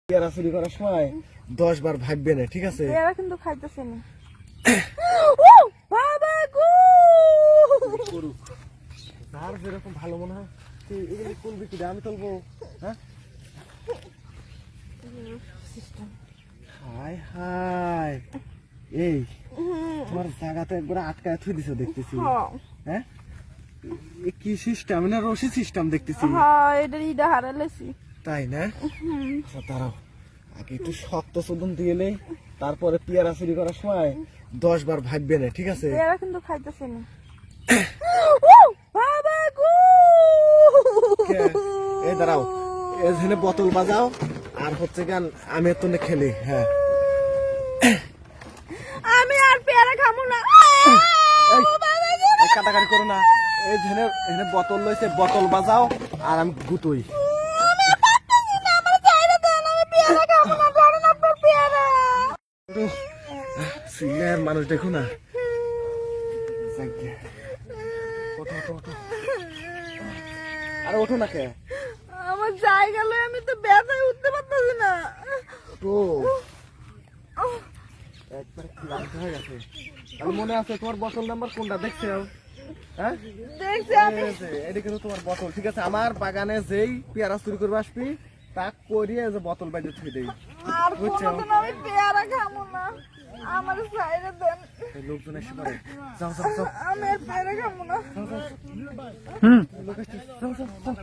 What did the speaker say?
পেয়ারা চুরি করার সময় 10 বার ভাববে না, ঠিক আছে? পেয়ারা কিন্তু খাইতেছে না। ও বাবা গো, করুক তার যেরকম ভালো মনে হয় তুই এগুলো করবি কি? আমি তুলবো? হ্যাঁ, হাই হাই, এই তোমার জায়গাতে একবার আটকায় থুই দিছো দেখতেছি। হ্যাঁ, এ কি সিস্টেম না? রশি সিস্টেম দেখতেছি। হ্যাঁ, এটা ইডা হারালেছি। তাই না? আচ্ছা দাঁড়াও, আগে একটু শক্ত চোদন দিয়েলে তারপরে পেয়ারা চুরি করার সময় 10 বার ভাববে না, ঠিক আছে? পেয়ারা কিন্তু খাইতেছে না। ও বাবা গো, এই দাঁড়াও, এখানে বোতল বাজাও আর হচ্ছে গান আমি তো খেলি। হ্যাঁ, আমি আর পেয়ারা খাবো না। এই কাটাকাটি করো না। এই এখানে বোতল লইছে, বোতল বাজাও আর আমি গুতুই। সিনিয়র মানুষ দেখো না। ওঠো ওঠো ওঠো, আরে ওঠো না কে? আমার জায়গা লয়, আমি তো ব্যথায় উঠতে পারতেছি না। তো একবার ক্লান্ত হয়ে গেছে। আমি মনে আছে তোমার বোতল নাম্বার কোনটা দেখছো? হ্যাঁ, দেখছি আমি। এটা কিন্তু তোমার বোতল, ঠিক আছে? আমার বাগানে যেই পেয়ারা চুরি করবে আসবি তা করিয়ে যে বোতল বাইরে থুই দেই, আর বুঝছো? কোনোদিন আমি পেয়ারা খাবো না। আমার সাইডে দেন। লোকজন এসে পড়ে। যাও যাও যাও, আমি আর পেয়ারা খাবো না। লোক এসছে, যাও যাও যাও।